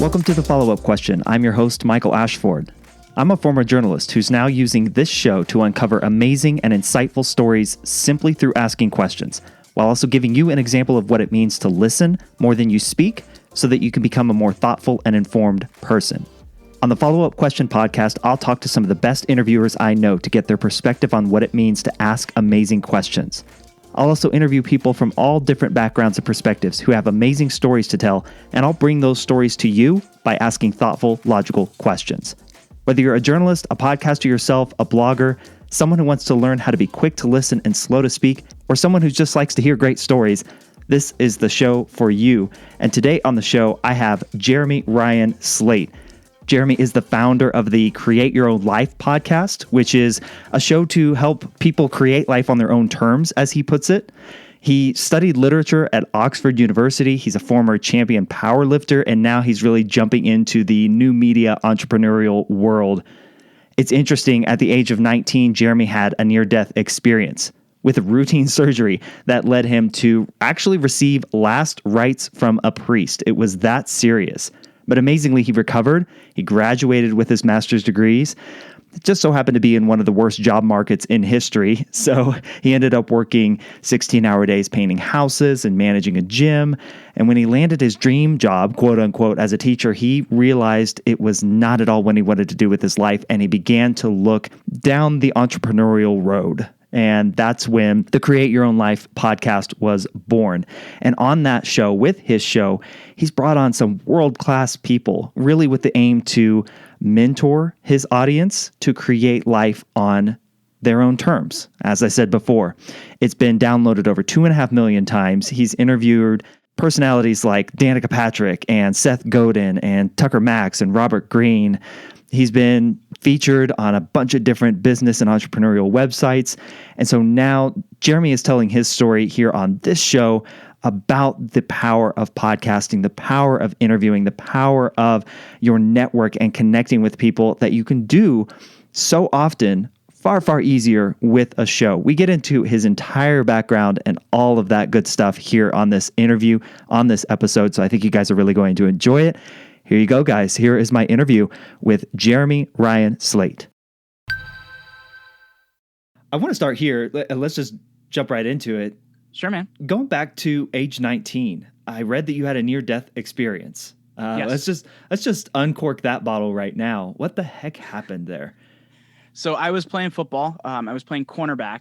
Welcome to the follow-up question. I'm your host, Michael Ashford. I'm a former journalist who's now using this show to uncover amazing and insightful stories simply through asking questions, while also giving you an example of what it means to listen more than you speak so that you can become a more thoughtful and informed person. On the Follow-Up Question podcast, I'll talk to some of the best interviewers I know to get their perspective on what it means to ask amazing questions. I'll also interview people from all different backgrounds and perspectives who have amazing stories to tell, and I'll bring those stories to you by asking thoughtful, logical questions. Whether you're a journalist, a podcaster yourself, a blogger, someone who wants to learn how to be quick to listen and slow to speak, or someone who just likes to hear great stories, this is the show for you. And today on the show, I have Jeremy Ryan Slate. Jeremy is the founder of the Create Your Own Life podcast, which is a show to help people create life on their own terms, as he puts it. He studied literature at Oxford University. He's a former champion powerlifter, and now he's really jumping into the new media entrepreneurial world. It's interesting, at the age of 19, Jeremy had a near-death experience with a routine surgery that led him to actually receive last rites from a priest. It was that serious. But amazingly, he recovered. He graduated with his master's degrees. It just so happened to be in one of the worst job markets in history. So he ended up working 16-hour days painting houses and managing a gym. And when he landed his dream job, quote unquote, as a teacher, he realized it was not at all what he wanted to do with his life. And he began to look down the entrepreneurial road. And that's when the Create Your Own Life podcast was born. And on that show, with his show, he's brought on some world-class people, really with the aim to mentor his audience to create life on their own terms. As I said before, it's been downloaded over 2.5 million times. He's interviewed personalities like Danica Patrick and Seth Godin and Tucker Max and Robert Greene. He's been featured on a bunch of different business and entrepreneurial websites. And so now Jeremy is telling his story here on this show about the power of podcasting, the power of interviewing, the power of your network and connecting with people that you can do so often far, far easier with a show. We get into his entire background and all of that good stuff here on this interview, on this episode. So I think you guys are really going to enjoy it. Here you go, guys. Here is my interview with Jeremy Ryan Slate. I want to start here. Let's just jump right into it. Sure, man. Going back to age 19, I read that you had a near-death experience. Yes. Let's just uncork that bottle right now. What the heck happened there? So I was playing football. I was playing cornerback,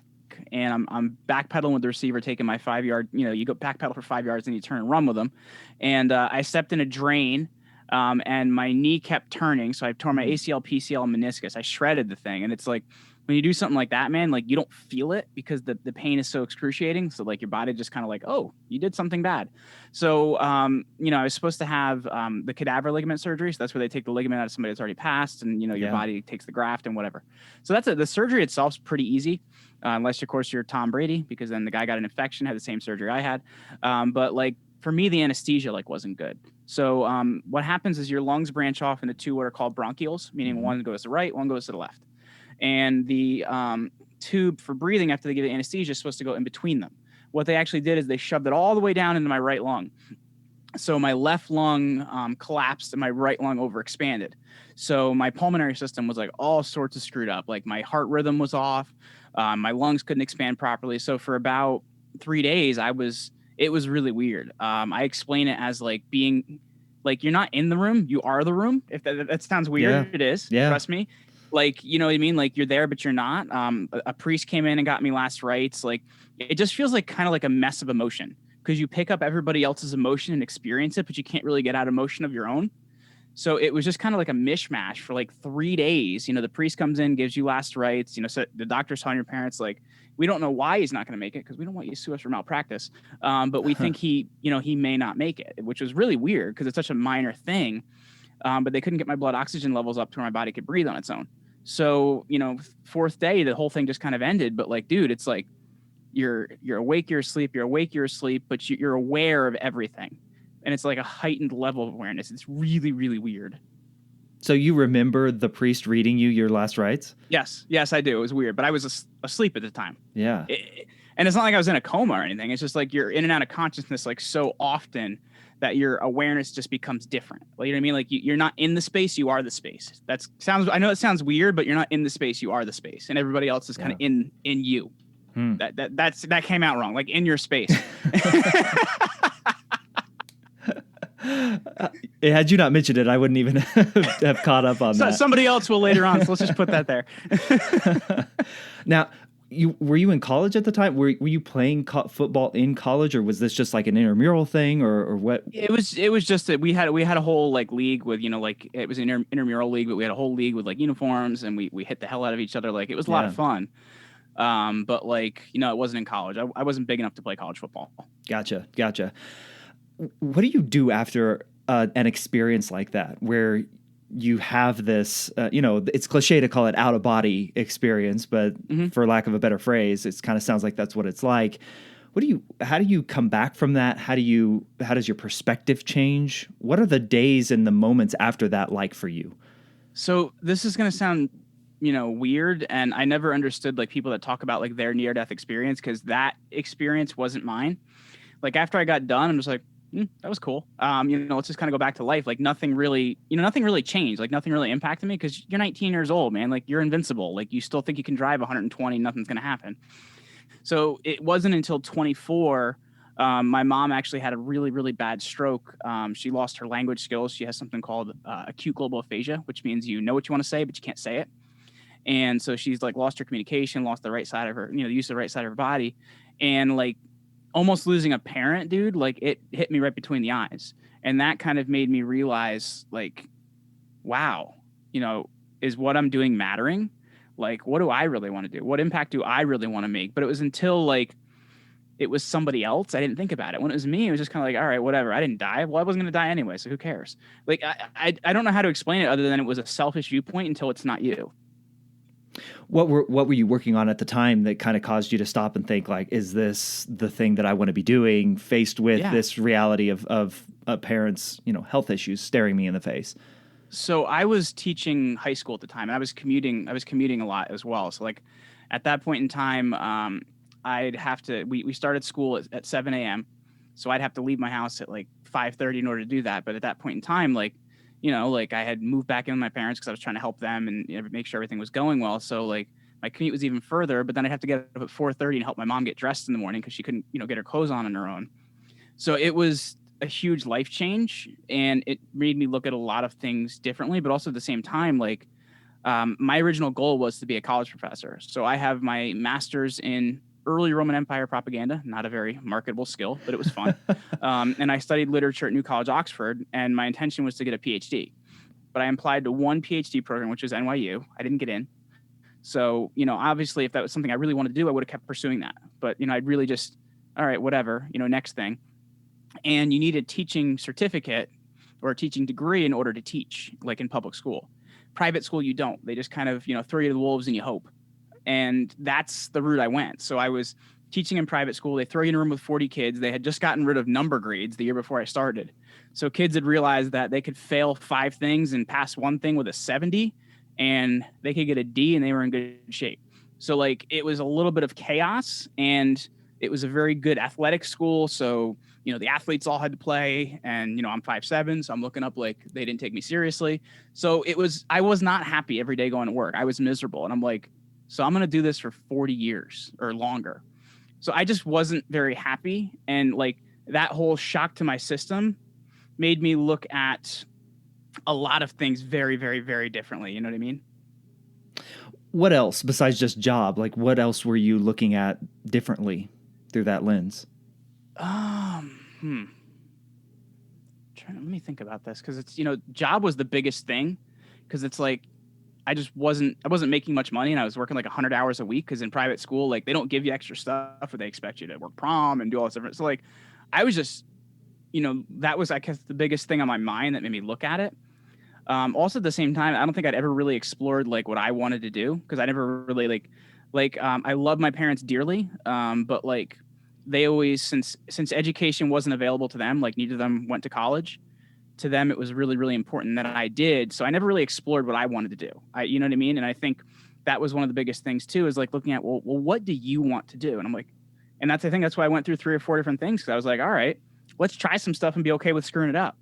and I'm backpedaling with the receiver, taking my 5-yard. You go backpedal for 5 yards, and you turn and run with them. And I stepped in a drain. And my knee kept turning. So I tore my ACL, PCL, and meniscus. I shredded the thing. And it's like, when you do something like that, man, like you don't feel it because the pain is so excruciating. So like your body just kind of like, oh, you did something bad. So, I was supposed to have the cadaver ligament surgery. So that's where they take the ligament out of somebody that's already passed. And, your body takes the graft and whatever. So that's the surgery itself is pretty easy. Unless, of course, you're Tom Brady, because then the guy got an infection, had the same surgery I had. But like, for me, the anesthesia wasn't good. So what happens is your lungs branch off into two what are called bronchioles, meaning one goes to the right, one goes to the left. And the tube for breathing after they give the anesthesia is supposed to go in between them. What they actually did is they shoved it all the way down into my right lung. So my left lung collapsed and my right lung overexpanded. So my pulmonary system was like all sorts of screwed up. Like my heart rhythm was off. My lungs couldn't expand properly. So for about 3 days, it was really weird. I explain it as like being like, you're not in the room, you are the room. If that sounds weird, yeah. It is. Yeah. Trust me. Like, you know what I mean? Like you're there, but you're not. A priest came in and got me last rites. Like it just feels like kind of like a mess of emotion because you pick up everybody else's emotion and experience it, but you can't really get out emotion of your own. So it was just kind of like a mishmash for like 3 days. The priest comes in, gives you last rites. So the doctor's telling your parents, like, we don't know why he's not going to make it because we don't want you to sue us for malpractice. But we think he may not make it, which was really weird because it's such a minor thing. But they couldn't get my blood oxygen levels up to where my body could breathe on its own. So, 4th day, the whole thing just kind of ended. But like, dude, it's like you're awake, you're asleep, you're awake, you're asleep, but you're aware of everything. And it's like a heightened level of awareness. It's really, really weird. So you remember the priest reading you your last rites? Yes, I do. It was weird, but I was asleep at the time. Yeah. And it's not like I was in a coma or anything. It's just like you're in and out of consciousness like so often that your awareness just becomes different. Like, you know what I mean? Like you're not in the space, you are the space. I know it sounds weird, but you're not in the space, you are the space. And everybody else is kind of in you. That came out wrong. Like in your space. Had you not mentioned it, I wouldn't even have caught up on that. Somebody else will later on. So let's just put that there. Now, were you in college at the time? Were you playing football in college, or was this just like an intramural thing, or what? It was just that we had a whole like league with, you know, like it was an intramural league, but we had a whole league with like uniforms, and we hit the hell out of each other. Like it was a lot of fun. But like, you know, it wasn't in college. I wasn't big enough to play college football. Gotcha. What do you do after an experience like that, where you have this, you know, it's cliche to call it out of body experience, but for lack of a better phrase, it kind of sounds like that's what it's like. How do you come back from that? How does your perspective change? What are the days and the moments after that like for you? So this is going to sound, you know, weird. And I never understood like people that talk about like their near death experience, because that experience wasn't mine. Like after I got done, I'm just like, that was cool. You know, let's just kind of go back to life. Like nothing really changed. Like nothing really impacted me, because you're 19 years old, man. Like you're invincible. Like you still think you can drive 120, nothing's going to happen. So it wasn't until 24, my mom actually had a really, really bad stroke. She lost her language skills. She has something called acute global aphasia, which means you know what you want to say, but you can't say it. And so she's like lost her communication, lost the right side of her, you know, the use of the right side of her body. And like, almost losing a parent, dude, like it hit me right between the eyes. And that kind of made me realize like, wow, you know, is what I'm doing mattering? Like, what do I really want to do? What impact do I really want to make? But it was until like, it was somebody else, I didn't think about it. When it was me, it was just kind of like, all right, whatever. I didn't die. Well, I wasn't going to die anyway. So who cares? Like, I don't know how to explain it other than it was a selfish viewpoint until it's not you. What were you working on at the time that kind of caused you to stop and think like, is this the thing that I want to be doing, faced with this reality of a parent's, you know, health issues staring me in the face? So I was teaching high school at the time, and I was commuting a lot as well. So like at that point in time, I'd have to, we started school at 7 a.m. So I'd have to leave my house at like 5:30 in order to do that. But at that point in time, like, you know, like I had moved back in with my parents because I was trying to help them and, you know, make sure everything was going well. So like my commute was even further, but then I'd have to get up at 4:30 and help my mom get dressed in the morning because she couldn't, you know, get her clothes on her own. So it was a huge life change, and it made me look at a lot of things differently, but also at the same time, like my original goal was to be a college professor. So I have my master's in early Roman Empire propaganda, not a very marketable skill, but it was fun. And I studied literature at New College, Oxford, and my intention was to get a PhD. But I applied to one PhD program, which was NYU. I didn't get in. So, you know, obviously, if that was something I really wanted to do, I would have kept pursuing that. But, you know, I'd really just, all right, whatever, you know, next thing. And you need a teaching certificate or a teaching degree in order to teach, like in public school. Private school, you don't. They just kind of, you know, throw you to the wolves and you hope. And that's the route I went. So I was teaching in private school. They throw you in a room with 40 kids. They had just gotten rid of number grades the year before I started. So kids had realized that they could fail 5 things and pass one thing with a 70, and they could get a D and they were in good shape. So like it was a little bit of chaos, and it was a very good athletic school. So, you know, the athletes all had to play, and, you know, I'm 5'7", so I'm looking up like they didn't take me seriously. So I was not happy every day going to work. I was miserable. And I'm like, so I'm going to do this for 40 years or longer. So I just wasn't very happy. And like that whole shock to my system made me look at a lot of things very, very, very differently. You know what I mean? What else besides just job? Like what else were you looking at differently through that lens? Let me think about this. Cause it's, you know, job was the biggest thing. Cause it's like, I wasn't making much money, and I was working like 100 hours a week. Cause in private school, like they don't give you extra stuff, or they expect you to work prom and do all this different. So like, I was just, you know, that was, I guess, the biggest thing on my mind that made me look at it. Also at the same time, I don't think I'd ever really explored like what I wanted to do. Cause I never really I love my parents dearly. But like they always, since education wasn't available to them, like neither of them went to college. To them, it was really, really important that I did. So I never really explored what I wanted to do. You know what I mean? And I think that was one of the biggest things too, is like looking at, well, what do you want to do? And I'm like, And I think that's why I went through 3 or 4 different things. Cause I was like, all right, let's try some stuff and be okay with screwing it up.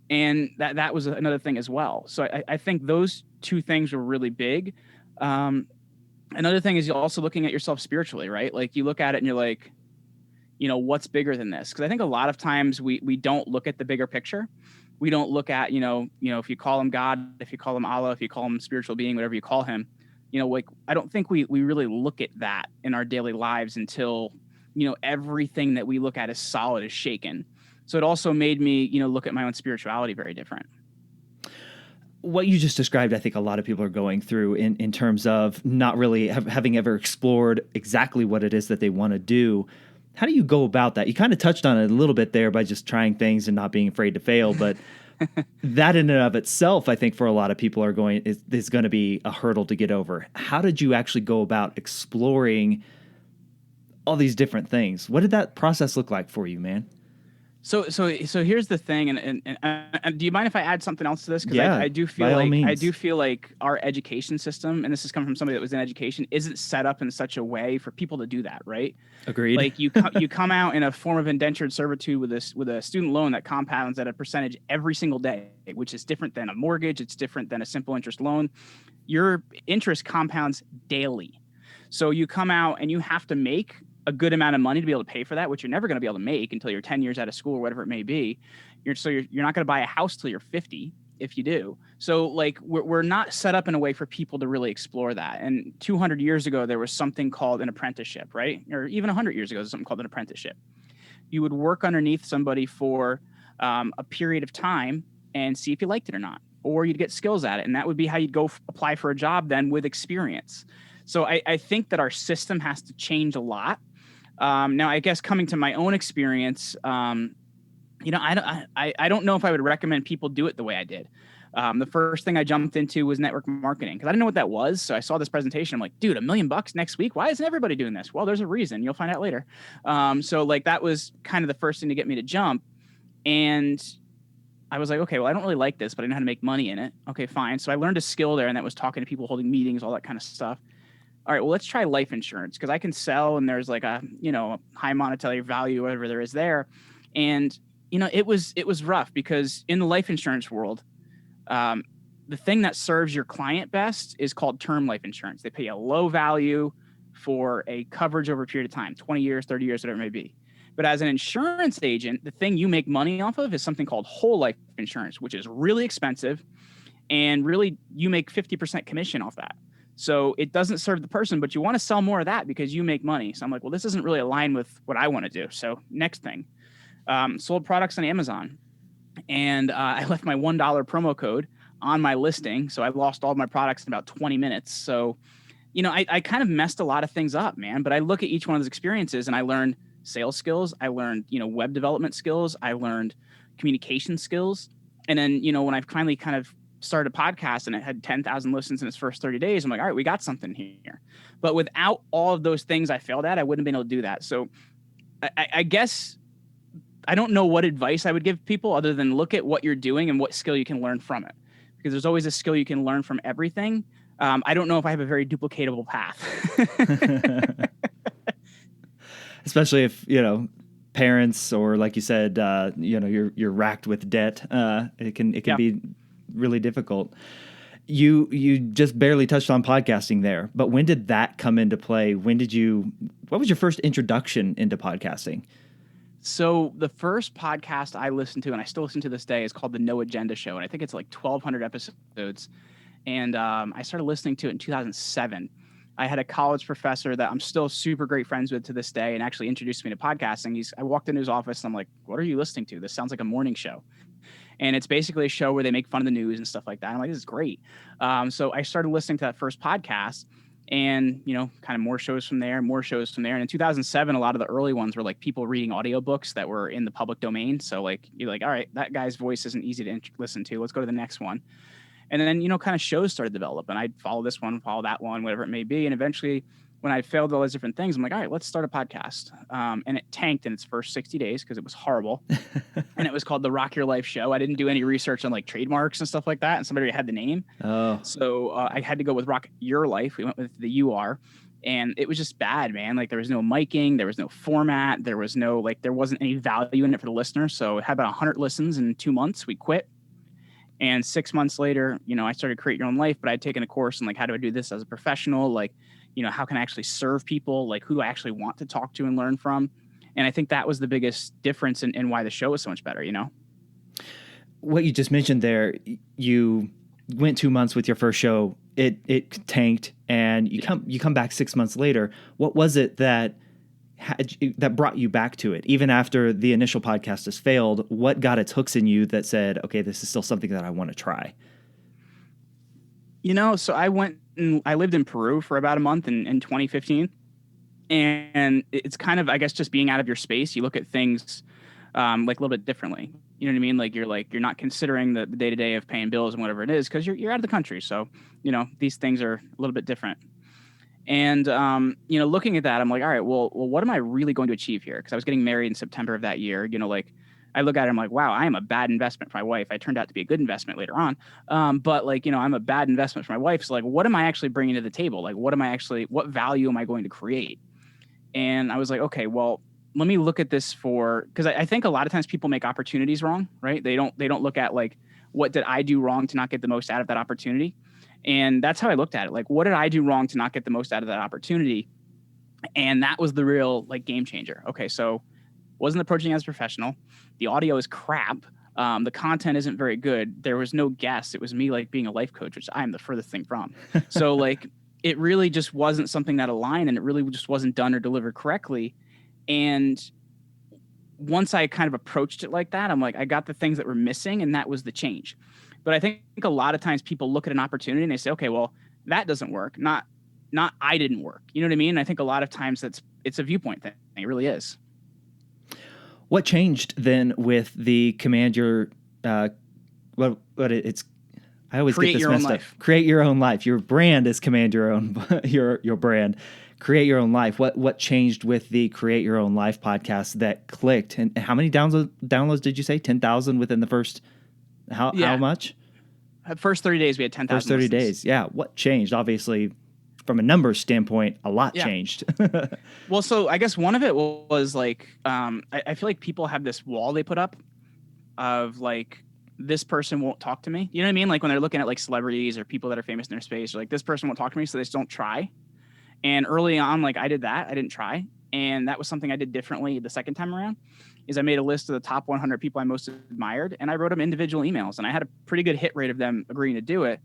And that was another thing as well. So I think those two things were really big. Another thing is you're also looking at yourself spiritually, right? Like you look at it and you're like, what's bigger than this? Because I think a lot of times we don't look at the bigger picture. We don't look at, if you call him God, if you call him Allah, if you call him spiritual being, whatever you call him, like I don't think we really look at that in our daily lives until, everything that we look at as solid is shaken. So it also made me, look at my own spirituality very different. What you just described, I think a lot of people are going through in terms of not really having ever explored exactly what it is that they want to do. How do you go about that? You kind of touched on it a little bit there by just trying things and not being afraid to fail, but that in and of itself, I think for a lot of people is going to be a hurdle to get over. How did you actually go about exploring all these different things? What did that process look like for you, man? So here's the thing, and do you mind if I add something else to this? Because yeah, I do feel like our education system, and this is coming from somebody that was in education, isn't set up in such a way for people to do that, right? Agreed. Like you come out in a form of indentured servitude with a student loan that compounds at a percentage every single day, which is different than a mortgage. It's different than a simple interest loan. Your interest compounds daily. So you come out and you have to make a good amount of money to be able to pay for that, which you're never going to be able to make until you're 10 years out of school or whatever it may be. You're not going to buy a house till you're 50 if you do. So like we're not set up in a way for people to really explore that. And 200 years ago, there was something called an apprenticeship, right? Or even 100 years ago, there's something called an apprenticeship. You would work underneath somebody for a period of time and see if you liked it or not, or you'd get skills at it. And that would be how you'd go apply for a job then with experience. So I think that our system has to change a lot. Now, I guess coming to my own experience, I don't know if I would recommend people do it the way I did. The first thing I jumped into was network marketing because I didn't know what that was. So I saw this presentation. I'm like, dude, $1 million next week. Why isn't everybody doing this? Well, there's a reason. You'll find out later. So like that was kind of the first thing to get me to jump. And I was like, okay, well, I don't really like this, but I know how to make money in it. Okay, fine. So I learned a skill there, and that was talking to people, holding meetings, all that kind of stuff. All right, well, let's try life insurance because I can sell and there's like a high monetary value, whatever there is there. And, it was rough because in the life insurance world, the thing that serves your client best is called term life insurance. They pay a low value for a coverage over a period of time, 20 years, 30 years, whatever it may be. But as an insurance agent, the thing you make money off of is something called whole life insurance, which is really expensive. And really, you make 50% commission off that. So it doesn't serve the person, but you want to sell more of that because you make money. So I'm like, well, this isn't really aligned with what I want to do. So next thing, sold products on Amazon. And I left my $1 promo code on my listing. So I lost all my products in about 20 minutes. So, I kind of messed a lot of things up, man. But I look at each one of those experiences and I learned sales skills. I learned, web development skills. I learned communication skills. And then, when I finally kind of started a podcast and it had 10,000 listens in its first 30 days, I'm like, all right, we got something here. But without all of those things I failed at, I wouldn't have been able to do that. So I guess I don't know what advice I would give people other than look at what you're doing and what skill you can learn from it. Because there's always a skill you can learn from everything. I don't know if I have a very duplicatable path. Especially if, parents or like you said, you're racked with debt. It can be really difficult. You just barely touched on podcasting there, but when did that come into play? What was your first introduction into podcasting? So the first podcast I listened to, and I still listen to this day, is called The No Agenda Show. And I think it's like 1,200 episodes. And I started listening to it in 2007. I had a college professor that I'm still super great friends with to this day and actually introduced me to podcasting. I walked into his office and I'm like, what are you listening to? This sounds like a morning show. And it's basically a show where they make fun of the news and stuff like that. I'm like, this is great. So I started listening to that first podcast and, kind of more shows from there. And in 2007, a lot of the early ones were like people reading audiobooks that were in the public domain. So like, you're like, all right, that guy's voice isn't easy to listen to. Let's go to the next one. And then, kind of shows started to develop and I'd follow this one, follow that one, whatever it may be. And eventually when I failed all those different things, I'm like, all right, let's start a podcast. And it tanked in its first 60 days because it was horrible. And it was called the Rock Your Life Show. I didn't do any research on like trademarks and stuff like that. And somebody had the name. Oh, So I had to go with Rock Your Life. We went with the UR. And it was just bad, man. Like there was no miking, there was no format, there was no there wasn't any value in it for the listener. So it had about 100 listens in 2 months. We quit. And 6 months later, I started Create Your Own Life, but I'd taken a course on how do I do this as a professional? How can I actually serve people? Who do I actually want to talk to and learn from? And I think that was the biggest difference in why the show was so much better, What you just mentioned there, you went 2 months with your first show. It tanked, and you come back 6 months later. What was it that brought you back to it, even after the initial podcast has failed? What got its hooks in you that said, okay, this is still something that I want to try? So I lived in Peru for about a month in 2015, and it's kind of, I guess, just being out of your space. You look at things a little bit differently. You know what I mean? You're not considering the day-to-day of paying bills and whatever it is, because you're out of the country. So, these things are a little bit different. And, looking at that, I'm like, all right, well, what am I really going to achieve here? Because I was getting married in September of that year. I look at it, I'm like, wow, I am a bad investment for my wife. I turned out to be a good investment later on. But I'm a bad investment for my wife. So what am I actually bringing to the table? What value am I going to create? And I was like, okay, well, let me look at this because I think a lot of times people make opportunities wrong, right? They don't look at what did I do wrong to not get the most out of that opportunity? And that's how I looked at it. What did I do wrong to not get the most out of that opportunity? And that was the real game changer. Okay, so wasn't approaching as professional. The audio is crap. The content isn't very good. There was no guests. It was me being a life coach, which I am the furthest thing from. So it really just wasn't something that aligned, and it really just wasn't done or delivered correctly. And once I kind of approached it like that, I'm like, I got the things that were missing, and that was the change. But I think a lot of times people look at an opportunity and they say, okay, well, that doesn't work. Not I didn't work. You know what I mean? And I think a lot of times it's a viewpoint thing. It really is. What changed then with the Command Your, I always Create get this Your Own messed up. Life. Create Your Own Life. Your brand is Command Your Own, your brand. Create Your Own Life. What changed with the Create Your Own Life podcast that clicked? And how many downloads did you say? 10,000 within the first, how much? First 30 days, we had 10,000 First 30 listens. days. Yeah. What changed? Obviously, from a numbers standpoint, a lot changed. Well, so I guess one of it was I feel like people have this wall they put up of this person won't talk to me. You know what I mean? When they're looking at celebrities or people that are famous in their space, or this person won't talk to me, so they just don't try. And early on, I did that. I didn't try. And that was something I did differently the second time around, is I made a list of the top 100 people I most admired, and I wrote them individual emails, and I had a pretty good hit rate of them agreeing to do it.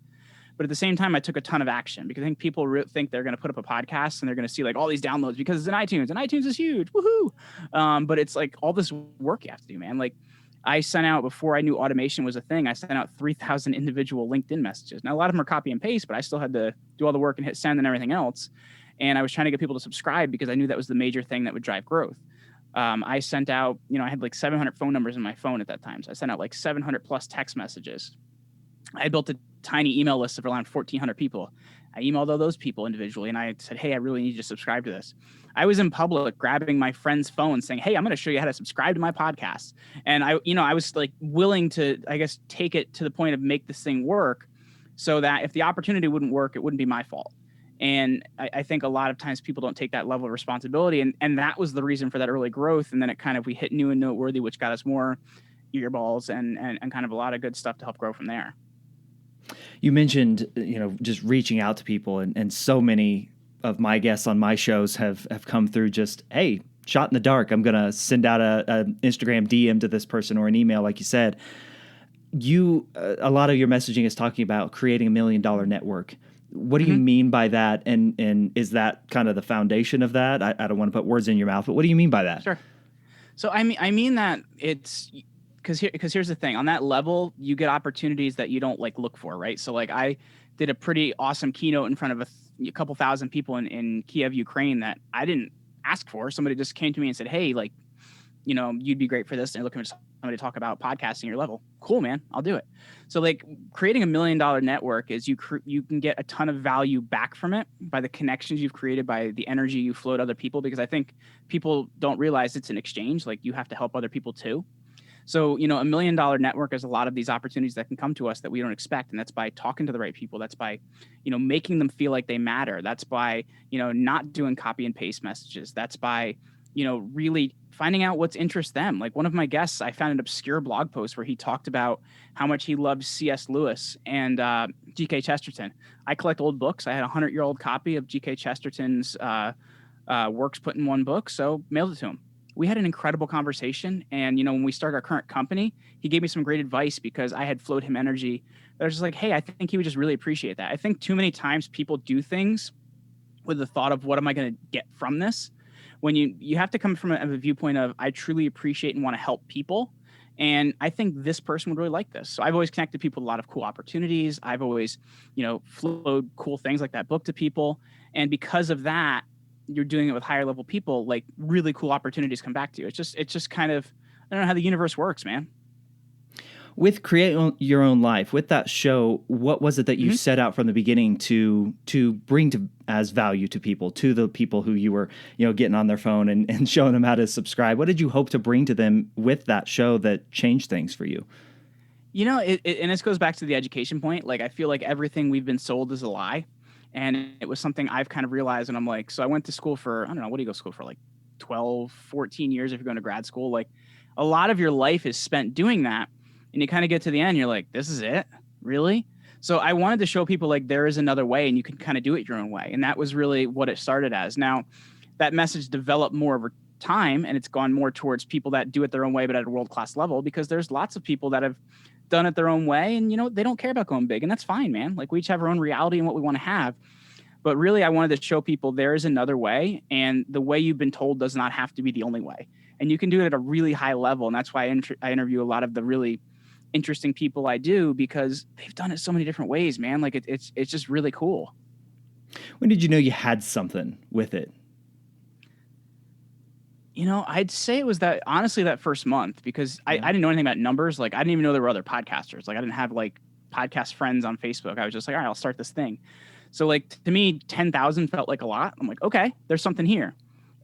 But at the same time, I took a ton of action, because I think people think they're going to put up a podcast and they're going to see all these downloads because it's in iTunes, and iTunes is huge. Woohoo. But it's all this work you have to do, man. I sent out, before I knew automation was a thing, I sent out 3,000 individual LinkedIn messages. Now, a lot of them are copy and paste, but I still had to do all the work and hit send and everything else. And I was trying to get people to subscribe because I knew that was the major thing that would drive growth. I sent out, I had 700 phone numbers in my phone at that time. So I sent out 700 plus text messages. I built a tiny email list of around 1,400 people. I emailed all those people individually, and I said, hey, I really need you to subscribe to this. I was in public grabbing my friend's phone saying, hey, I'm going to show you how to subscribe to my podcast. And I was willing to, I guess, take it to the point of make this thing work, so that if the opportunity wouldn't work, it wouldn't be my fault. And I think a lot of times people don't take that level of responsibility. And that was the reason for that early growth. And then we hit new and noteworthy, which got us more earballs and kind of a lot of good stuff to help grow from there. You mentioned, just reaching out to people, and so many of my guests on my shows have come through just, hey, shot in the dark. I'm going to send out a Instagram DM to this person, or an email, like you said. A lot of your messaging is talking about creating $1 million network. What do you mean by that? And is that kind of the foundation of that? I don't want to put words in your mouth, but what do you mean by that? Sure. So I mean that it's because here's the thing. On that level, you get opportunities that you don't look for, right? So I did a pretty awesome keynote in front of a couple thousand people in Kiev, Ukraine, that I didn't ask for. Somebody just came to me and said, hey, you'd be great for this. And you're looking for somebody to talk about podcasting at your level. Cool, man. I'll do it. So like creating $1 million network is you can get a ton of value back from it by the connections you've created, by the energy you flow to other people, because I think people don't realize it's an exchange. Like you have to help other people too. So, $1 million network is a lot of these opportunities that can come to us that we don't expect. And that's by talking to the right people. That's by, making them feel like they matter. That's by, not doing copy and paste messages. That's by, really finding out what's interests them. Like one of my guests, I found an obscure blog post where he talked about how much he loved C.S. Lewis and G.K. Chesterton. I collect old books. I had a 100-year-old copy of G.K. Chesterton's works put in one book, so mailed it to him. We had an incredible conversation. And, when we started our current company, he gave me some great advice because I had flowed him energy. I was just like, hey, I think he would just really appreciate that. I think too many times people do things with the thought of what am I going to get from this? When you have to come from a viewpoint of I truly appreciate and want to help people. And I think this person would really like this. So I've always connected people with a lot of cool opportunities. I've always, flowed cool things like that book to people. And because of that, you're doing it with higher level people, like really cool opportunities come back to you. It's just kind of, I don't know how the universe works, man. With Create Your Own Life, with that show, what was it that you set out from the beginning to bring to as value to people, to the people who you were, getting on their phone and showing them how to subscribe? What did you hope to bring to them with that show that changed things for you? And this goes back to the education point. Like, I feel like everything we've been sold is a lie. And it was something I've kind of realized. And I'm like, so I went to school for, I don't know, what do you go to school for? Like 12, 14 years if you're going to grad school. Like a lot of your life is spent doing that. And you kind of get to the end, you're like, this is it? Really? So I wanted to show people like there is another way and you can kind of do it your own way. And that was really what it started as. Now, that message developed more over time, and it's gone more towards people that do it their own way, but at a world-class level, because there's lots of people that have done it their own way and, they don't care about going big. And that's fine, man. Like we each have our own reality and what we want to have. But really, I wanted to show people there is another way, and the way you've been told does not have to be the only way. And you can do it at a really high level. And that's why I interview a lot of the really interesting people I do, because they've done it so many different ways, man. Like it's just really cool. When did you know you had something with it? I'd say it was that first month, because I didn't know anything about numbers. Like I didn't even know there were other podcasters. Like I didn't have like podcast friends on Facebook. I was just like, all right, I'll start this thing. So like to me, 10,000 felt like a lot. I'm like, okay, there's something here.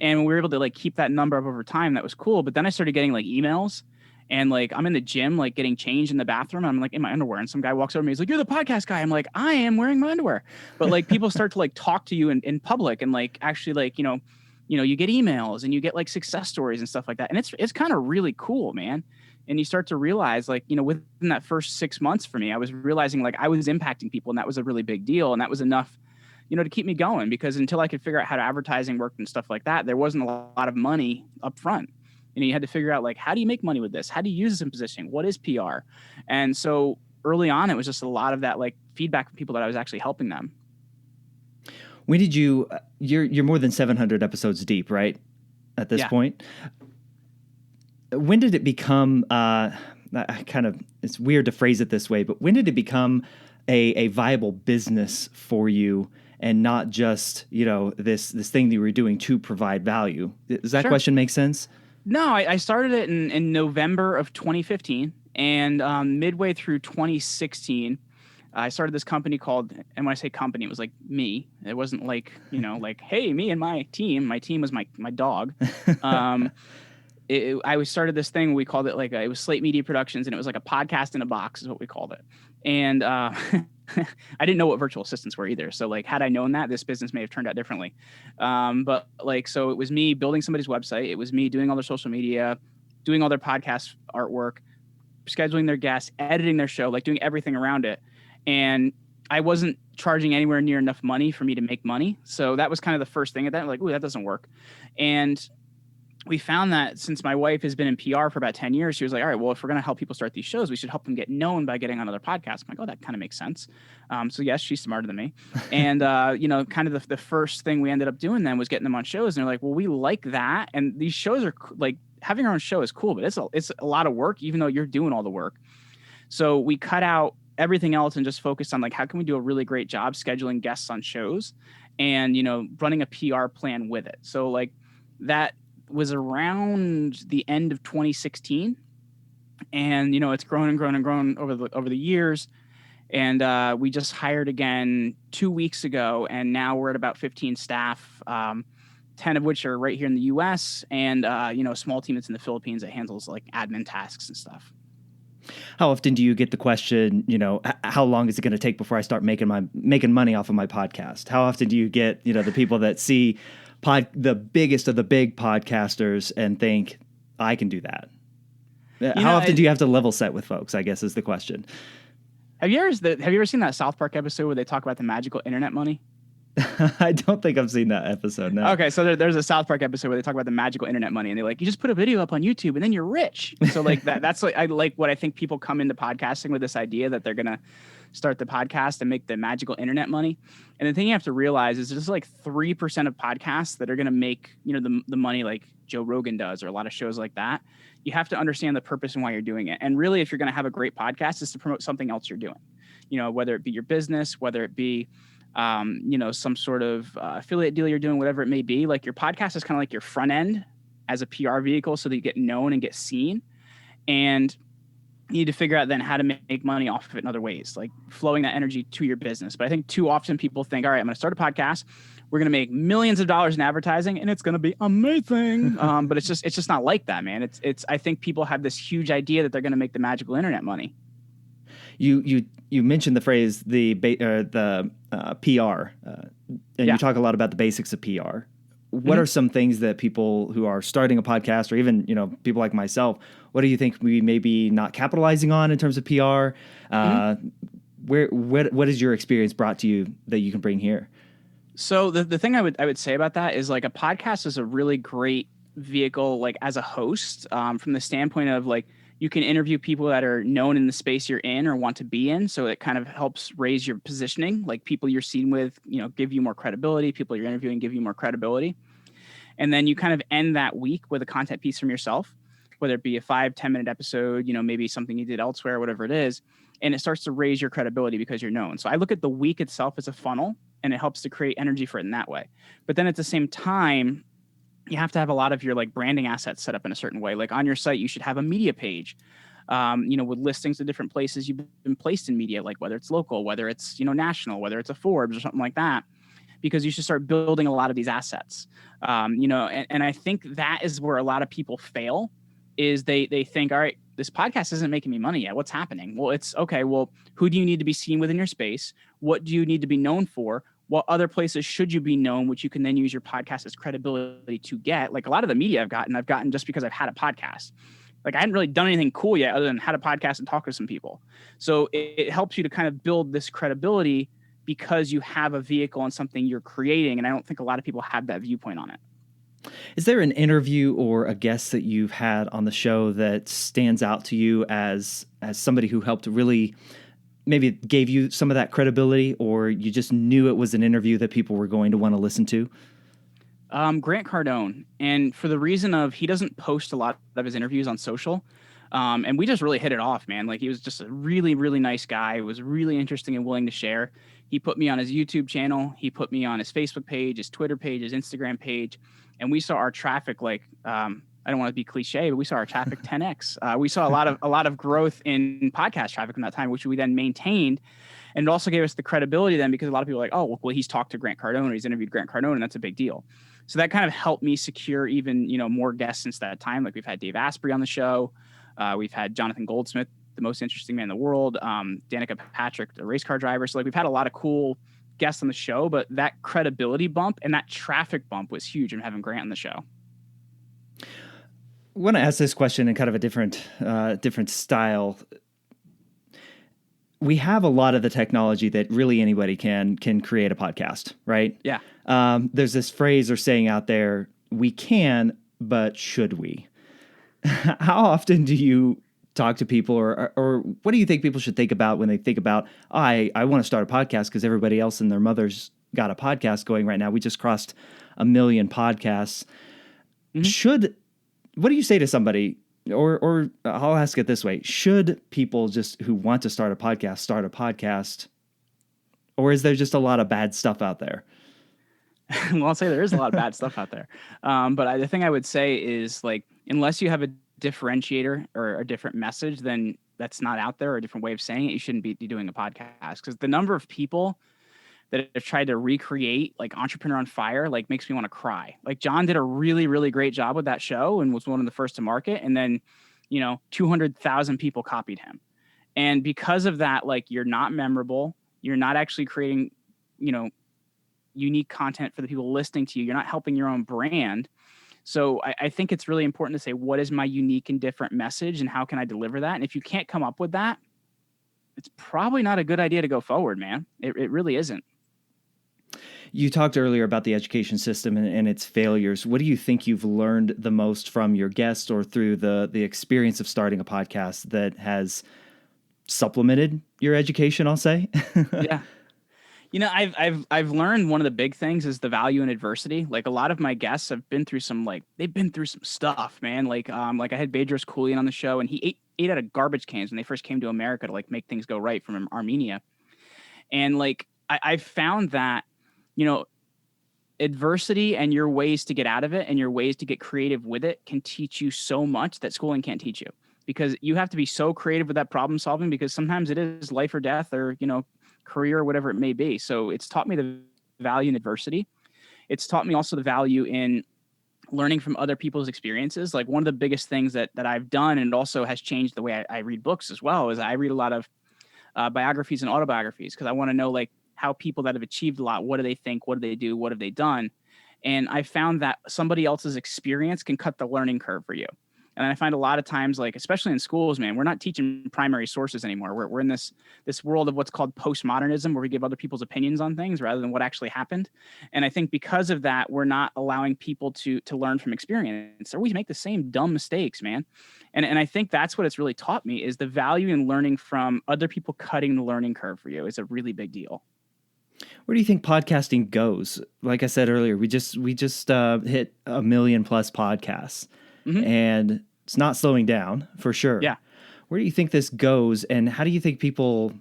And we were able to like keep that number up over time. That was cool. But then I started getting like emails. And like, I'm in the gym, like getting changed in the bathroom. I'm like in my underwear, and some guy walks over to me. He's like, "You're the podcast guy." I'm like, "I am wearing my underwear." But like, people start to like talk to you in public, and like actually like, you get emails and you get like success stories and stuff like that. And it's kind of really cool, man. And you start to realize like, within that first 6 months for me, I was realizing like I was impacting people, and that was a really big deal. And that was enough, to keep me going, because until I could figure out how advertising worked and stuff like that, there wasn't a lot of money up front. You had to figure out like, how do you make money with this? How do you use this in positioning? What is PR? And so early on, it was just a lot of that like feedback from people that I was actually helping them. When did you're more than 700 episodes deep, right? At this point. When did it become, it's weird to phrase it this way, but when did it become a viable business for you, and not just, this thing that you were doing to provide value? Does that question make sense? No, I started it in November of 2015, and midway through 2016, I started this company called, and when I say company, it was like me. It wasn't like, like, hey, me and my team. My team was my dog. I started this thing. We called it it was Slate Media Productions, and it was like a podcast in a box is what we called it. And I didn't know what virtual assistants were either. So like, had I known that, this business may have turned out differently. But like, so it was me building somebody's website. It was me doing all their social media, doing all their podcast artwork, scheduling their guests, editing their show, like doing everything around it. And I wasn't charging anywhere near enough money for me to make money. So that was kind of the first thing at that. I'm like, ooh, that doesn't work. And we found that since my wife has been in PR for about 10 years, she was like, all right, well, if we're going to help people start these shows, we should help them get known by getting on other podcasts. I'm like, oh, that kind of makes sense. So yes, she's smarter than me. And, kind of the first thing we ended up doing then was getting them on shows. And they're like, well, we like that. And these shows are like, having our own show is cool, but it's a lot of work, even though you're doing all the work. So we cut out everything else and just focused on like, how can we do a really great job scheduling guests on shows and, running a PR plan with it. So like that was around the end of 2016, and it's grown and grown and grown over the years. And we just hired again 2 weeks ago, and now we're at about 15 staff, 10 of which are right here in the U.S., and a small team that's in the Philippines that handles like admin tasks and stuff. How often do you get the question, how long is it going to take before I start making money off of my podcast? How often do you get, the people that see the biggest of the big podcasters and think, I can do that? How often do you have to level set with folks, I guess is the question. Have you ever seen that South Park episode where they talk about the magical internet money? I don't think I've seen that episode, no. Okay, so there's a South Park episode where they talk about the magical internet money, and they're like, you just put a video up on YouTube and then you're rich. So like that's like, I like what I think people come into podcasting with, this idea that they're going to start the podcast and make the magical internet money. And the thing you have to realize is there's like 3% of podcasts that are going to make, the money like Joe Rogan does, or a lot of shows like that. You have to understand the purpose and why you're doing it. And really, if you're going to have a great podcast, is to promote something else you're doing, whether it be your business, whether it be some sort of affiliate deal you're doing, whatever it may be. Like your podcast is kind of like your front end as a PR vehicle so that you get known and get seen. And you need to figure out then how to make money off of it in other ways, like flowing that energy to your business. But I think too often people think, all right, I'm going to start a podcast. We're going to make millions of dollars in advertising and it's going to be amazing. But it's just not like that, man. I think people have this huge idea that they're going to make the magical internet money. You mentioned the phrase the PR, and you talk a lot about the basics of PR. What are some things that people who are starting a podcast, or even people like myself, what do you think we may be not capitalizing on in terms of PR? What has your experience brought to you that you can bring here? So the thing I would say about that is like a podcast is a really great vehicle, like as a host, from the standpoint of like, you can interview people that are known in the space you're in or want to be in. So it kind of helps raise your positioning. Like people you're seen with, give you more credibility. People you're interviewing give you more credibility. And then you kind of end that week with a content piece from yourself, whether it be a 5-10 minute episode, maybe something you did elsewhere, whatever it is. And it starts to raise your credibility because you're known. So I look at the week itself as a funnel, and it helps to create energy for it in that way. But then at the same time, you have to have a lot of your like branding assets set up in a certain way. Like on your site, you should have a media page, with listings to different places you've been placed in media, like whether it's local, whether it's, national, whether it's a Forbes or something like that, because you should start building a lot of these assets. And I think that is where a lot of people fail, is they think, all right, this podcast isn't making me money yet. What's happening? Well, it's okay. Well, who do you need to be seen within your space? What do you need to be known for? What other places should you be known, which you can then use your podcast as credibility to get? Like a lot of the media I've gotten just because I've had a podcast. Like I hadn't really done anything cool yet other than had a podcast and talk to some people. So it helps you to kind of build this credibility because you have a vehicle and something you're creating. And I don't think a lot of people have that viewpoint on it. Is there an interview or a guest that you've had on the show that stands out to you as somebody who helped really maybe gave you some of that credibility, or you just knew it was an interview that people were going to want to listen to? Grant Cardone. And for the reason of he doesn't post a lot of his interviews on social. And we just really hit it off, man. Like he was just a really, really nice guy. It was really interesting and willing to share. He put me on his YouTube channel. He put me on his Facebook page, his Twitter page, his Instagram page. And we saw our traffic, like, I don't want to be cliche, but we saw our traffic 10x. We saw a lot of growth in podcast traffic in that time, which we then maintained. And it also gave us the credibility then, because a lot of people are like, oh, well, he's talked to Grant Cardone, or he's interviewed Grant Cardone, and that's a big deal. So that kind of helped me secure even, more guests since that time. Like we've had Dave Asprey on the show. We've had Jonathan Goldsmith, the most interesting man in the world. Danica Patrick, the race car driver. So like we've had a lot of cool guests on the show, but that credibility bump and that traffic bump was huge in having Grant on the show. I want to ask this question in kind of a different style. We have a lot of the technology that really anybody can create a podcast, right? Yeah. There's this phrase or saying out there, we can, but should we? How often do you talk to people, or what do you think people should think about when they think about, I want to start a podcast because everybody else and their mother's got a podcast going right now. We just crossed 1 million podcasts. Mm-hmm. What do you say to somebody, or I'll ask it this way, should people just who want to start a podcast, or is there just a lot of bad stuff out there? Well, I'll say there is a lot of bad stuff out there. But the thing I would say is, like, unless you have a differentiator or a different message, then that's not out there, or a different way of saying it, you shouldn't be doing a podcast. Because the number of people that have tried to recreate like Entrepreneur on Fire, like, makes me want to cry. Like, John did a really, really great job with that show and was one of the first to market. And then, 200,000 people copied him. And because of that, like, you're not memorable. You're not actually creating, unique content for the people listening to you. You're not helping your own brand. So I think it's really important to say, what is my unique and different message, and how can I deliver that? And if you can't come up with that, it's probably not a good idea to go forward, man. It really isn't. You talked earlier about the education system and its failures. What do you think you've learned the most from your guests or through the experience of starting a podcast that has supplemented your education, I'll say? Yeah. I've learned one of the big things is the value in adversity. Like, a lot of my guests have been through some stuff, man. Like I had Bedros Keuilian on the show, and he ate out of garbage cans when they first came to America to like make things go right from Armenia. And like, I've found that, adversity and your ways to get out of it and your ways to get creative with it can teach you so much that schooling can't teach you, because you have to be so creative with that problem solving, because sometimes it is life or death, or, career or whatever it may be. So it's taught me the value in adversity. It's taught me also the value in learning from other people's experiences. Like, one of the biggest things that I've done, and it also has changed the way I read books as well, is I read a lot of biographies and autobiographies, because I want to know, like, how people that have achieved a lot, what do they think? What do they do? What have they done? And I found that somebody else's experience can cut the learning curve for you. And I find a lot of times, like, especially in schools, man, we're not teaching primary sources anymore. We're in this world of what's called postmodernism, where we give other people's opinions on things rather than what actually happened. And I think because of that, we're not allowing people to learn from experience. Or we make the same dumb mistakes, man. And I think that's what it's really taught me, is the value in learning from other people cutting the learning curve for you is a really big deal. Where do you think podcasting goes? Like I said earlier, we just hit 1 million plus podcasts, and it's not slowing down for sure. Yeah. Where do you think this goes, and how do you think people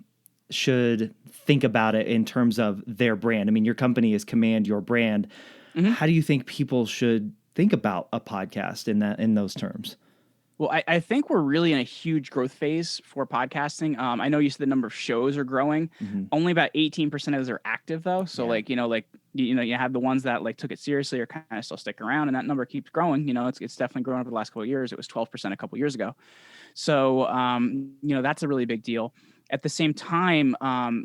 should think about it in terms of their brand? I mean, your company is Command Your Brand. How do you think people should think about a podcast in those terms? Well, I think we're really in a huge growth phase for podcasting. I know you said the number of shows are growing. Only about 18% of those are active, though. So, you have the ones that like took it seriously or kind of still stick around, and that number keeps growing. It's definitely grown over the last couple of years. It was 12% a couple of years ago. So, that's a really big deal. At the same time,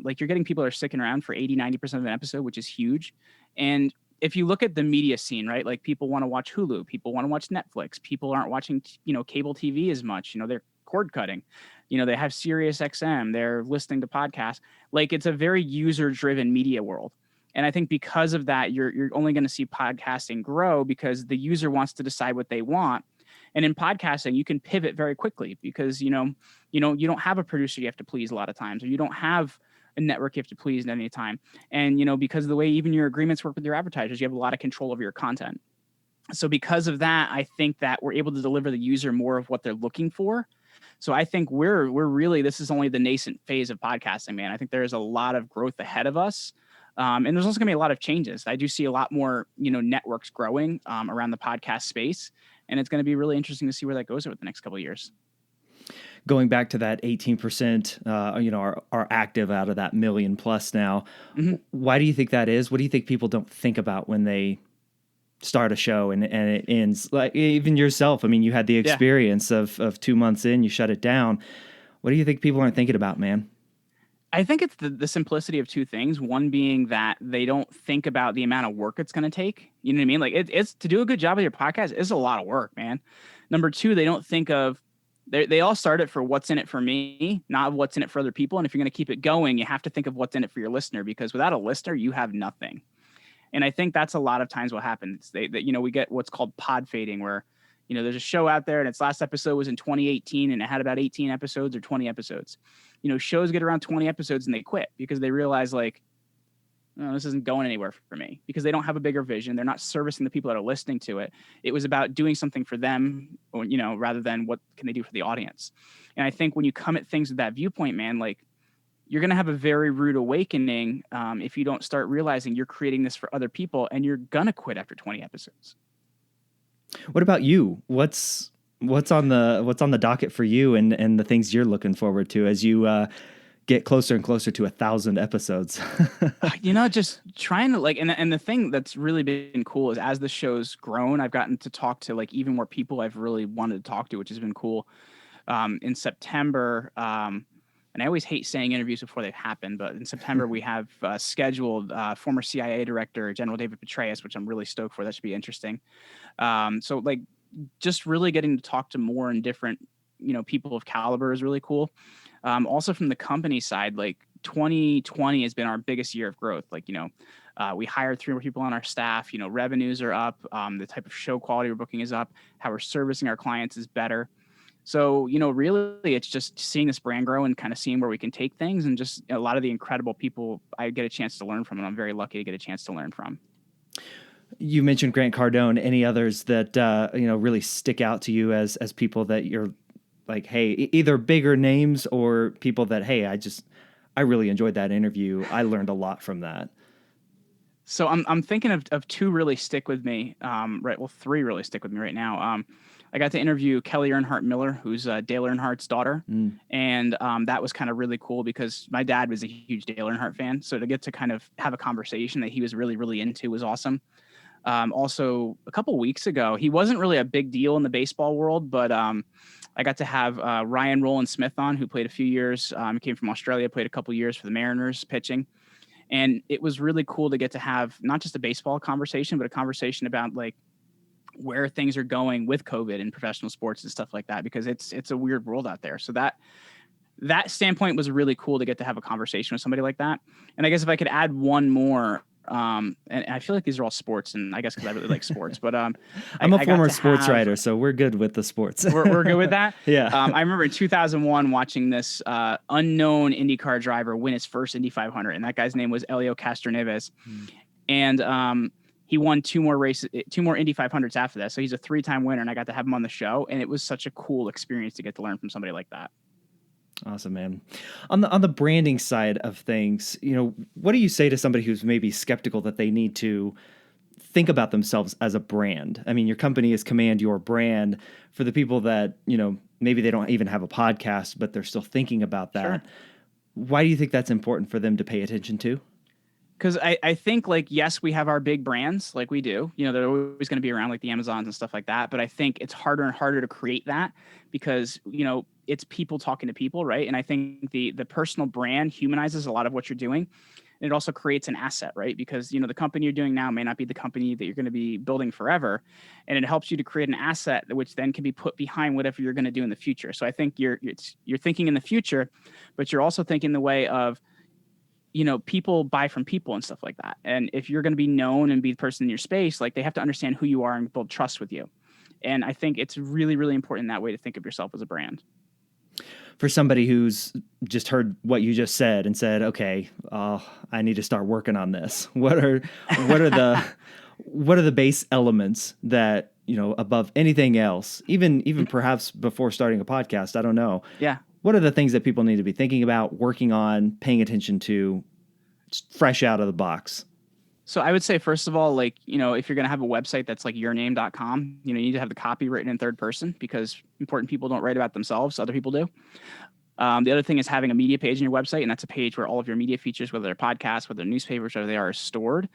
like, you're getting people that are sticking around for 80, 90% of an episode, which is huge. And if you look at the media scene, right, like, people want to watch Hulu, people want to watch Netflix, people aren't watching, cable TV as much, they're cord cutting, they have Sirius XM, they're listening to podcasts. Like, it's a very user driven media world. And I think because of that, you're only going to see podcasting grow, because the user wants to decide what they want. And in podcasting, you can pivot very quickly, because, you don't have a producer you have to please a lot of times, or you don't have a network you have to please at any time. And, because of the way even your agreements work with your advertisers, you have a lot of control over your content. So because of that, I think that we're able to deliver the user more of what they're looking for. So I think we're really, this is only the nascent phase of podcasting, man. I think there's a lot of growth ahead of us. And there's also gonna be a lot of changes. I do see a lot more, networks growing around the podcast space. And it's going to be really interesting to see where that goes over the next couple of years. Going back to that 18%, are active out of that million plus now. Why do you think that is? What do you think people don't think about when they start a show and it ends? Like, even yourself, I mean, you had the experience of 2 months in, you shut it down. What do you think people aren't thinking about, man? I think it's the simplicity of two things. One being that they don't think about the amount of work it's going to take. You know what I mean? Like, it's to do a good job of your podcast, it's a lot of work, man. Number two, they don't think of, they all start it for what's in it for me, not what's in it for other people. And if you're going to keep it going, you have to think of what's in it for your listener, because without a listener, you have nothing. And I think that's a lot of times what happens. We get what's called pod fading, where, there's a show out there and its last episode was in 2018 and it had about 18 episodes or 20 episodes. Shows get around 20 episodes and they quit because they realize, like, oh, this isn't going anywhere for me, because they don't have a bigger vision. They're not servicing the people that are listening to it. It was about doing something for them, or, rather than what can they do for the audience. And I think when you come at things with that viewpoint, man, like, you're going to have a very rude awakening if you don't start realizing you're creating this for other people, and you're going to quit after 20 episodes. What about you? What's on the docket for you, and the things you're looking forward to as you get closer and closer to 1,000 episodes? Just trying to and the thing that's really been cool is as the show's grown, I've gotten to talk to like even more people I've really wanted to talk to, which has been cool. In September, and I always hate saying interviews before they've happened, but in September we have scheduled former CIA director General David Petraeus, which I'm really stoked for. That should be interesting. So like just really getting to talk to more and different, people of caliber is really cool. Also from the company side, like 2020 has been our biggest year of growth. Like, we hired 3 more people on our staff, revenues are up. The type of show quality we're booking is up. How we're servicing our clients is better. So, really it's just seeing this brand grow and kind of seeing where we can take things, and just a lot of the incredible people I get a chance to learn from, and I'm very lucky to get a chance to learn from. You mentioned Grant Cardone. Any others that, really stick out to you as people that you're like, hey, either bigger names or people that, hey, I really enjoyed that interview. I learned a lot from that. So I'm thinking of 2 really stick with me. Right. Well, 3 really stick with me right now. I got to interview Kelly Earnhardt Miller, who's Dale Earnhardt's daughter. And that was kind of really cool because my dad was a huge Dale Earnhardt fan. So to get to kind of have a conversation that he was really, really into was awesome. Also, a couple weeks ago, he wasn't really a big deal in the baseball world, but I got to have Ryan Roland Smith on, who played a few years. He came from Australia, played a couple years for the Mariners pitching. And it was really cool to get to have not just a baseball conversation, but a conversation about like where things are going with COVID and professional sports and stuff like that, because it's a weird world out there. So that standpoint was really cool to get to have a conversation with somebody like that. And I guess if I could add one more, and I feel like these are all sports, and I guess because I really like sports, but I'm a former sports writer, so we're good with the sports. we're good with that. Yeah. I remember in 2001 watching this unknown IndyCar driver win his first Indy 500, and that guy's name was Helio Castroneves. And he won 2 more Indy 500s after that. So he's a 3-time winner, and I got to have him on the show, and it was such a cool experience to get to learn from somebody like that. Awesome, man. On the branding side of things, what do you say to somebody who's maybe skeptical that they need to think about themselves as a brand? I mean, your company is Command Your Brand. For the people that, maybe they don't even have a podcast, but they're still thinking about that. Sure. Why do you think that's important for them to pay attention to? Because I think, like, yes, we have our big brands, like we do. They're always going to be around, like the Amazons and stuff like that. But I think it's harder and harder to create that because, it's people talking to people, right? And I think the personal brand humanizes a lot of what you're doing. And it also creates an asset, right? Because, the company you're doing now may not be the company that you're going to be building forever. And it helps you to create an asset which then can be put behind whatever you're going to do in the future. So I think you're thinking in the future, but you're also thinking the way of, people buy from people and stuff like that. And if you're going to be known and be the person in your space, like, they have to understand who you are and build trust with you. And I think it's really, really important that way to think of yourself as a brand. For somebody who's just heard what you just said and said, okay, I need to start working on this. What are the base elements that, above anything else, even perhaps before starting a podcast, I don't know. Yeah. What are the things that people need to be thinking about, working on, paying attention to, fresh out of the box? So I would say, first of all, like, if you're going to have a website that's like yourname.com, you need to have the copy written in third person, because important people don't write about themselves. Other people do. The other thing is having a media page on your website, and that's a page where all of your media features, whether they're podcasts, whether they're newspapers, whether they are stored.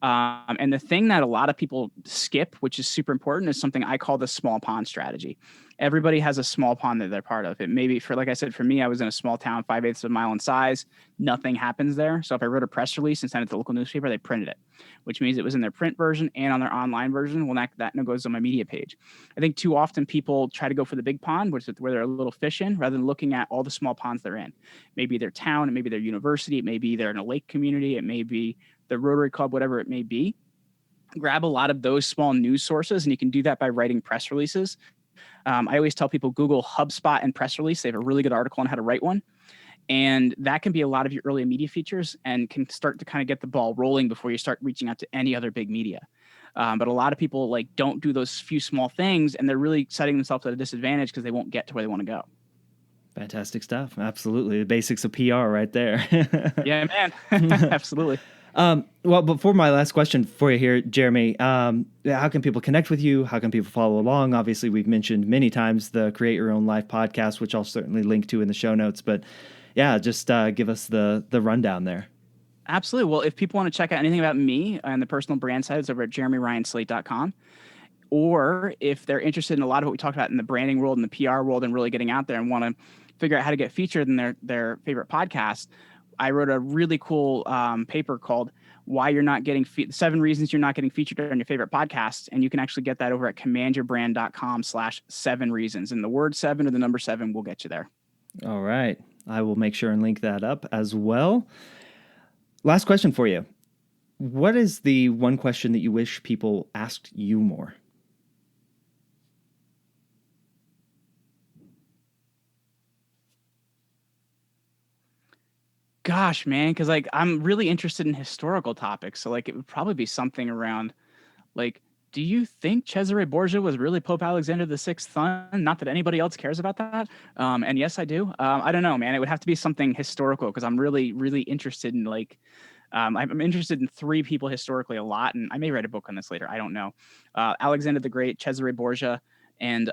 And the thing that a lot of people skip, which is super important, is something I call the small pond strategy. Everybody has a small pond that they're part of. It may be, like I said, for me, I was in a small town, 5/8 of a mile in size. Nothing happens there. So if I wrote a press release and sent it to the local newspaper, they printed it, which means it was in their print version and on their online version. Well, that goes on my media page. I think too often people try to go for the big pond, which is where they're a little fish in, rather than looking at all the small ponds they're in. Maybe their town, it may be their university, it may be they're in a lake community, it may be the Rotary Club, whatever it may be. Grab a lot of those small news sources, and you can do that by writing press releases. I always tell people Google HubSpot and press release. They have a really good article on how to write one. And that can be a lot of your early media features and can start to kind of get the ball rolling before you start reaching out to any other big media. But a lot of people don't do those few small things, and they're really setting themselves at a disadvantage because they won't get to where they want to go. Fantastic stuff. Absolutely. The basics of PR right there. Yeah, man. Absolutely. Well, before my last question for you here, Jeremy, how can people connect with you? How can people follow along? Obviously, we've mentioned many times the Create Your Own Life podcast, which I'll certainly link to in the show notes. But yeah, just give us the rundown there. Absolutely. Well, if people want to check out anything about me on the personal brand side, it's over at jeremyryanslate.com. Or if they're interested in a lot of what we talked about in the branding world and the PR world and really getting out there and want to figure out how to get featured in their favorite podcast, I wrote a really cool paper called Why You're Not Getting 7 Reasons You're Not Getting Featured on Your Favorite Podcast. And you can actually get that over at commandyourbrand.com/7 reasons. And the word 7 or the number 7 will get you there. All right. I will make sure and link that up as well. Last question for you. What is the one question that you wish people asked you more? Gosh, man, because like I'm really interested in historical topics. So like it would probably be something around like, do you think Cesare Borgia was really Pope Alexander the Sixth's son? Not that anybody else cares about that. And yes, I do. I don't know, man. It would have to be something historical because I'm really, really interested in like, I'm interested in 3 people historically a lot, and I may write a book on this later. I don't know. Alexander the Great, Cesare Borgia, and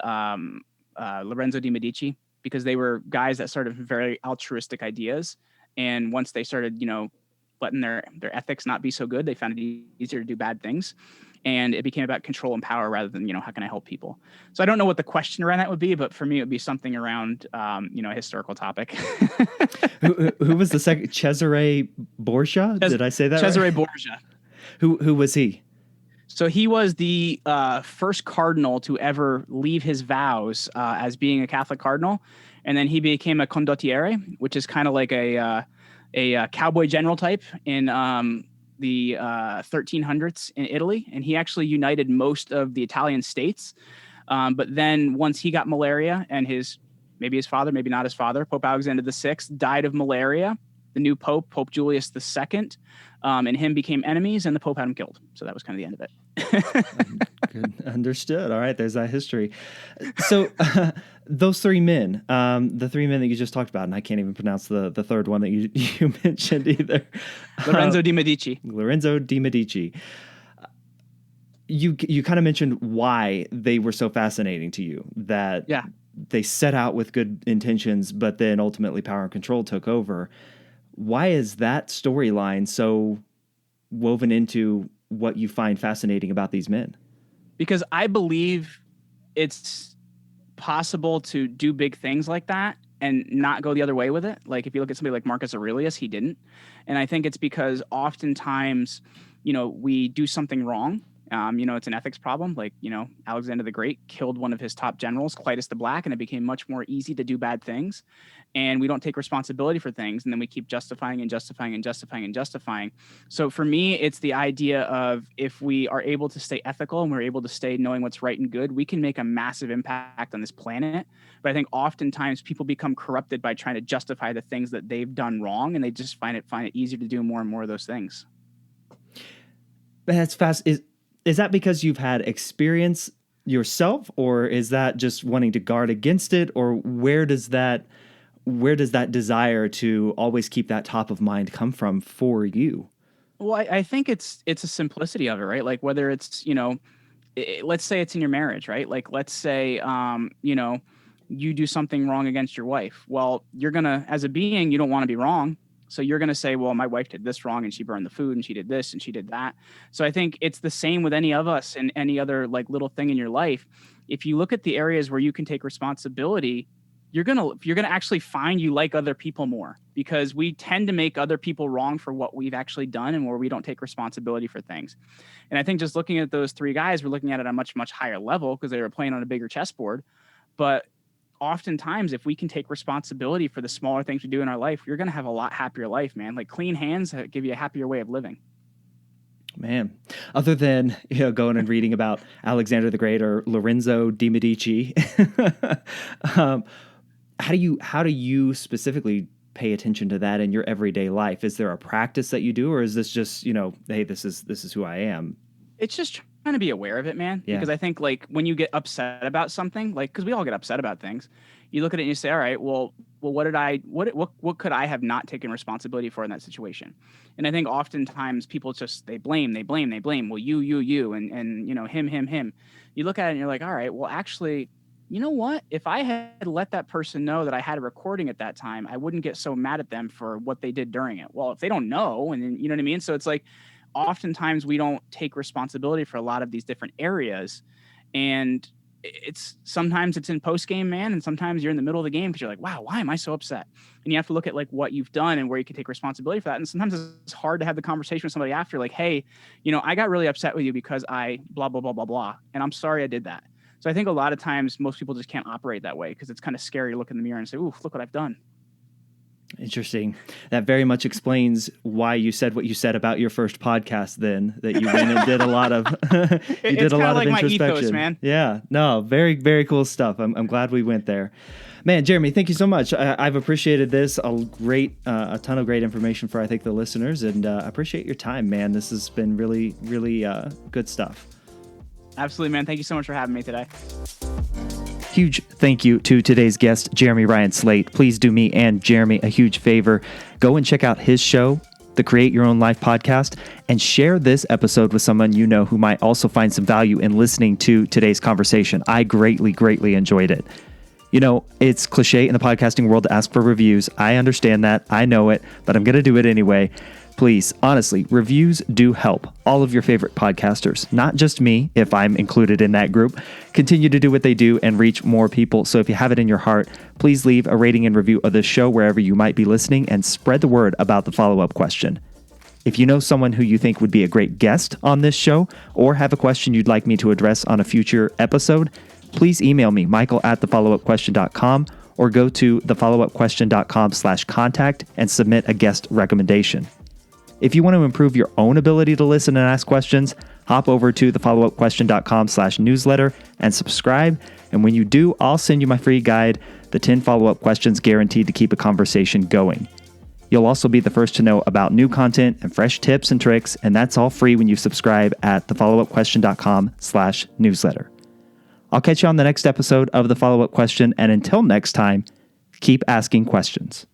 Lorenzo di Medici, because they were guys that started very altruistic ideas. And once they started, letting their ethics not be so good, they found it easier to do bad things. And it became about control and power rather than, how can I help people? So I don't know what the question around that would be, but for me, it would be something around, a historical topic. who was the second? Cesare Borgia? Did I say that Cesare right? Borgia. Who was he? So he was the first cardinal to ever leave his vows as being a Catholic cardinal. And then he became a condottiere, which is kind of like a cowboy general type in the 1300s in Italy. And he actually united most of the Italian states. But then once he got malaria and maybe his father, maybe not his father, Pope Alexander VI died of malaria. The new Pope, Pope Julius II, and him became enemies, and the Pope had him killed. So that was kind of the end of it. Good. Understood. All right. There's that history. So those 3 men, the 3 men that you just talked about, and I can't even pronounce the third one that you mentioned either. Lorenzo di Medici. Lorenzo di Medici. You kind of mentioned why they were so fascinating to you, that they set out with good intentions, but then ultimately power and control took over. Why is that storyline so woven into what you find fascinating about these men? Because I believe it's possible to do big things like that and not go the other way with it. Like if you look at somebody like Marcus Aurelius, he didn't. And I think it's because oftentimes, we do something wrong. It's an ethics problem. Like, Alexander the Great killed one of his top generals, Clytus the Black, and it became much more easy to do bad things. And we don't take responsibility for things. And then we keep justifying and justifying and justifying and justifying. So for me, it's the idea of if we are able to stay ethical and we're able to stay knowing what's right and good, we can make a massive impact on this planet. But I think oftentimes people become corrupted by trying to justify the things that they've done wrong. And they just find it easier to do more and more of those things. That's fast. Is that because you've had experience yourself, or is that just wanting to guard against it? Or where does that desire to always keep that top of mind come from for you? Well, I think it's a simplicity of it, right? Like whether it's, let's say it's in your marriage, right? Like, let's say, you do something wrong against your wife. Well, as a being, you don't want to be wrong. So you're going to say, well, my wife did this wrong and she burned the food and she did this and she did that. So I think it's the same with any of us and any other like little thing in your life. If you look at the areas where you can take responsibility, you're going to actually find you like other people more, because we tend to make other people wrong for what we've actually done and where we don't take responsibility for things. And I think just looking at those 3 guys, we're looking at it at a much, much higher level because they were playing on a bigger chessboard. But oftentimes, if we can take responsibility for the smaller things we do in our life, you're going to have a lot happier life, man. Like clean hands give you a happier way of living. Man, other than going and reading about Alexander the Great or Lorenzo di Medici, how do you specifically pay attention to that in your everyday life? Is there a practice that you do, or is this just hey, this is who I am? It's just trying to be aware of it, man. Yeah. Because I think when you get upset about something, because we all get upset about things, you look at it and you say, all right, well, well, what could I have not taken responsibility for in that situation? And I think oftentimes people just, they blame. Well, you, and him. You look at it and you're like, all right, well, actually, you know what? If I had let that person know that I had a recording at that time, I wouldn't get so mad at them for what they did during it. Well, if they don't know, and then, you know what I mean? So it's like, oftentimes we don't take responsibility for a lot of these different areas. And sometimes it's in post game, man. And sometimes you're in the middle of the game because you're like, wow, why am I so upset? And you have to look at like what you've done and where you can take responsibility for that. And sometimes it's hard to have the conversation with somebody after, like, hey, I got really upset with you because I blah, blah, blah, blah, blah. And I'm sorry I did that. So I think a lot of times most people just can't operate that way because it's kind of scary to look in the mirror and say, ooh, look what I've done. Interesting. That very much explains why you said what you said about your first podcast then, that you went and did a lot of did a lot of introspection. My ethos, man. Yeah. No, very, very cool stuff. I'm glad we went there. Man, Jeremy, thank you so much. I've appreciated this. A ton of great information for, I think, the listeners, and I appreciate your time, man. This has been really, really good stuff. Absolutely, man. Thank you so much for having me today. Huge thank you to today's guest, Jeremy Ryan Slate. Please do me and Jeremy a huge favor. Go and check out his show, the Create Your Own Life podcast, and share this episode with someone you know who might also find some value in listening to today's conversation. I greatly, greatly enjoyed it. It's cliche in the podcasting world to ask for reviews. I understand that. I know it, but I'm going to do it anyway. Please, honestly, reviews do help all of your favorite podcasters, not just me, if I'm included in that group, continue to do what they do and reach more people. So if you have it in your heart, please leave a rating and review of this show wherever you might be listening and spread the word about the follow-up question. If you know someone who you think would be a great guest on this show or have a question you'd like me to address on a future episode, please email me, michael@thefollowupquestion.com, or go to thefollowupquestion.com/contact and submit a guest recommendation. If you want to improve your own ability to listen and ask questions, hop over to thefollowupquestion.com/newsletter and subscribe. And when you do, I'll send you my free guide, the 10 follow-up questions guaranteed to keep a conversation going. You'll also be the first to know about new content and fresh tips and tricks, and that's all free when you subscribe at thefollowupquestion.com/newsletter. I'll catch you on the next episode of The Follow-Up Question, and until next time, keep asking questions.